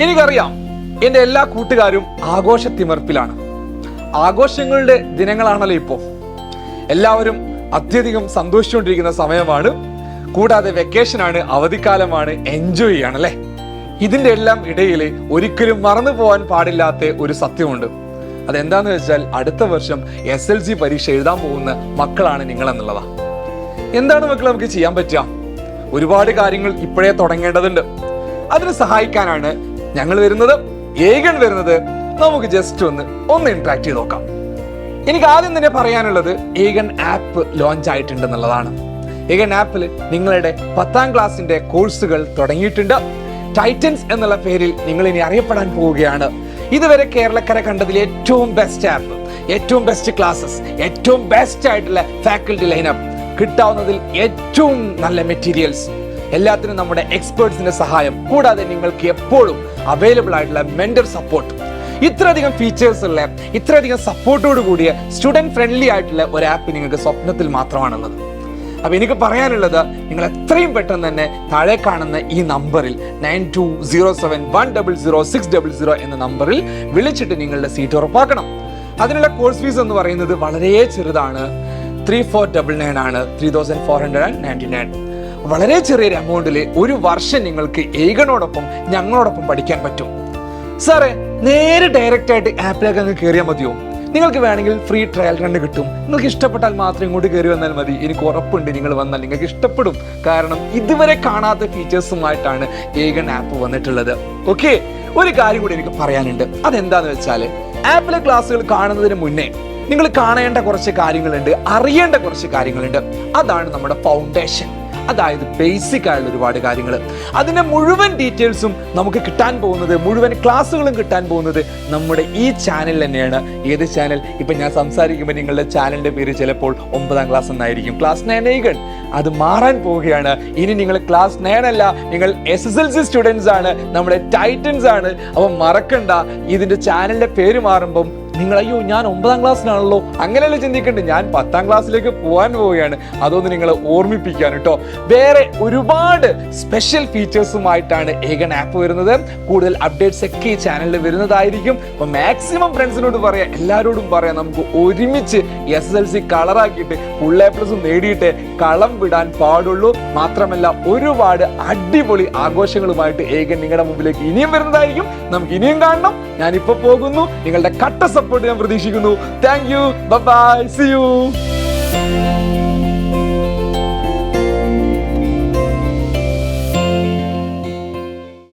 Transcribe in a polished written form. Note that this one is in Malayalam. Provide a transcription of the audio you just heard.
എനിക്കറിയാം എൻ്റെ എല്ലാ കൂട്ടുകാരും ആഘോഷത്തിമിർപ്പിലാണ്. ആഘോഷങ്ങളുടെ ദിനങ്ങളാണല്ലോ ഇപ്പോൾ. എല്ലാവരും അത്യധികം സന്തോഷിച്ചുകൊണ്ടിരിക്കുന്ന സമയമാണ്. കൂടാതെ വെക്കേഷനാണ്, അവധിക്കാലമാണ്, എൻജോയ് ചെയ്യണല്ലേ. ഇതിൻ്റെ എല്ലാം ഇടയിൽ ഒരിക്കലും മറന്നു പോകാൻ പാടില്ലാത്ത ഒരു സത്യമുണ്ട്. അതെന്താന്ന് വെച്ചാൽ അടുത്ത വർഷം SLC പരീക്ഷ എഴുതാൻ പോകുന്ന മക്കളാണ് നിങ്ങൾ എന്നുള്ളതാ. എന്താണ് മക്കൾ നമുക്ക് ചെയ്യാൻ പറ്റുക? ഒരുപാട് കാര്യങ്ങൾ ഇപ്പോഴേ തുടങ്ങേണ്ടതുണ്ട്. അതിന് സഹായിക്കാനാണ് ഞങ്ങൾ വരുന്നത്, ഏകൻ വരുന്നത്. നമുക്ക് ജസ്റ്റ് ഒന്ന് ഇന്ററാക്ട് ചെയ്ത് നോക്കാം. എനിക്ക് ആദ്യം തന്നെ പറയാനുള്ളത് ഏകൻ ആപ്പ് ലോഞ്ച് ആയിട്ടുണ്ടെന്നുള്ളതാണ്. ഏകൻ ആപ്പിൽ നിങ്ങളുടെ 10ാം ക്ലാസ്സിന്റെ കോഴ്സുകൾ തുടങ്ങിയിട്ടുണ്ട്. ടൈറ്റൻസ് എന്നുള്ള പേരിൽ നിങ്ങൾ ഇനി അറിയപ്പെടാൻ പോവുകയാണ്. ഇതുവരെ കേരളക്കര കണ്ടതിൽ ഏറ്റവും ബെസ്റ്റ് ആപ്പ്, ഏറ്റവും ബെസ്റ്റ് ക്ലാസ്സസ്, ഏറ്റവും ബെസ്റ്റ് ആയിട്ടുള്ള ഫാക്കൽറ്റി ലൈനപ്പ്, കിട്ടാവുന്നതിൽ ഏറ്റവും നല്ല മെറ്റീരിയൽസ്, എല്ലാത്തിനും നമ്മുടെ എക്സ്പേർട്സിന്റെ സഹായം, കൂടാതെ നിങ്ങൾക്ക് എപ്പോഴും അവൈലബിൾ ആയിട്ടുള്ള മെന്റർ സപ്പോർട്ട്. ഇത്രയധികം ഫീച്ചേഴ്സ് ഉള്ള, ഇത്രയധികം സപ്പോർട്ടോട് കൂടിയ, സ്റ്റുഡന്റ് ഫ്രണ്ട്ലി ആയിട്ടുള്ള ഒരു ആപ്പ് നിങ്ങൾക്ക് സ്വപ്നത്തിൽ മാത്രമാണുള്ളത്. അപ്പൊ എനിക്ക് പറയാനുള്ളത്, നിങ്ങൾ എത്രയും പെട്ടെന്ന് തന്നെ താഴെ കാണുന്ന ഈ നമ്പറിൽ 9207100600 എന്ന നമ്പറിൽ വിളിച്ചിട്ട് നിങ്ങളുടെ സീറ്റ് ഉറപ്പാക്കണം. അതിനുള്ള കോഴ്സ് ഫീസ് എന്ന് പറയുന്നത് വളരെ ചെറുതാണ്. 3499 ആണ്, 3499. വളരെ ചെറിയൊരു എമൗണ്ടിൽ ഒരു വർഷം നിങ്ങൾക്ക് ഏകനോടൊപ്പം ഞങ്ങളോടൊപ്പം പഠിക്കാൻ പറ്റും. സാറേ, നേരെ ഡയറക്റ്റ് ആയിട്ട് ആപ്പിലേക്ക് അങ്ങ് കയറിയാൽ മതിയോ? നിങ്ങൾക്ക് വേണമെങ്കിൽ ഫ്രീ ട്രയൽ റൺ കിട്ടും. നിങ്ങൾക്ക് ഇഷ്ടപ്പെട്ടാൽ മാത്രം ഇങ്ങോട്ട് കയറി വന്നാൽ മതി. എനിക്ക് ഉറപ്പുണ്ട് നിങ്ങൾ വന്നാൽ നിങ്ങൾക്ക് ഇഷ്ടപ്പെടും. കാരണം ഇതുവരെ കാണാത്ത ഫീച്ചേഴ്സുമായിട്ടാണ് ഏകൻ ആപ്പ് വന്നിട്ടുള്ളത്. ഓക്കെ, ഒരു കാര്യം കൂടി എനിക്ക് പറയാനുണ്ട്. അതെന്താന്ന് വെച്ചാൽ, ആപ്പിലെ ക്ലാസ്സുകൾ കാണുന്നതിന് മുന്നേ നിങ്ങൾ കാണേണ്ട കുറച്ച് കാര്യങ്ങളുണ്ട്, അറിയേണ്ട കുറച്ച് കാര്യങ്ങളുണ്ട്. അതാണ് നമ്മുടെ ഫൗണ്ടേഷൻ, അതായത് ബേസിക് ആയുള്ള ഒരുപാട് കാര്യങ്ങൾ. അതിന്റെ മുഴുവൻ ഡീറ്റെയിൽസും നമുക്ക് കിട്ടാൻ പോകുന്നത്, മുഴുവൻ ക്ലാസ്സുകളും കിട്ടാൻ പോകുന്നത് നമ്മുടെ ഈ ചാനൽ തന്നെയാണ്. ഏത് ചാനൽ? ഇപ്പൊ ഞാൻ സംസാരിക്കുമ്പോൾ നിങ്ങളുടെ ചാനലിന്റെ പേര് ചിലപ്പോൾ 9ാം ക്ലാസ് എന്നായിരിക്കും, ക്ലാസ് 9 ഏകൻ. അത് മാറാൻ പോവുകയാണ്. ഇനി നിങ്ങൾ ക്ലാസ് 9 അല്ല, നിങ്ങൾ SSLC സ്റ്റുഡൻസ് ആണ്, നമ്മുടെ ടൈറ്റൻസ് ആണ്. അപ്പൊ മറക്കണ്ട, ഇതിന്റെ ചാനലിന്റെ പേര് മാറുമ്പം നിങ്ങൾ അയ്യോ ഞാൻ 9ാം ക്ലാസ്സിലാണല്ലോ അങ്ങനെയല്ല ചിന്തിക്കേണ്ടത്, ഞാൻ 10ാം ക്ലാസ്സിലേക്ക് പോകാൻ പോവുകയാണ്. അതൊന്ന് നിങ്ങളെ ഓർമ്മിപ്പിക്കാൻ കേട്ടോ. വേറെ ഒരുപാട് സ്പെഷ്യൽ ഫീച്ചേഴ്സുമായിട്ടാണ് ഏകൻ ആപ്പ് വരുന്നത്. കൂടുതൽ അപ്ഡേറ്റ്സ് ഒക്കെ ഈ ചാനലിൽ വരുന്നതായിരിക്കും. അപ്പൊ മാക്സിമം ഫ്രണ്ട്സിനോട് പറയാം, എല്ലാവരോടും പറയാം, നമുക്ക് ഒരുമിച്ച് SSLC കളറാക്കിയിട്ട് ഫുൾ A+ നേടിയിട്ട് കളം വിടാൻ പാടുള്ളൂ. മാത്രമല്ല ഒരുപാട് അടിപൊളി ആഘോഷങ്ങളുമായിട്ട് ഏകൻ നിങ്ങളുടെ മുമ്പിലേക്ക് ഇനിയും വരുന്നതായിരിക്കും. നമുക്ക് ഇനിയും കാണണം. ഞാനിപ്പോ പോകുന്നു. നിങ്ങളുടെ കട്ട സപ്പോർട്ട് ഞാൻ പ്രതീക്ഷിക്കുന്നു. Thank you, bye, see U.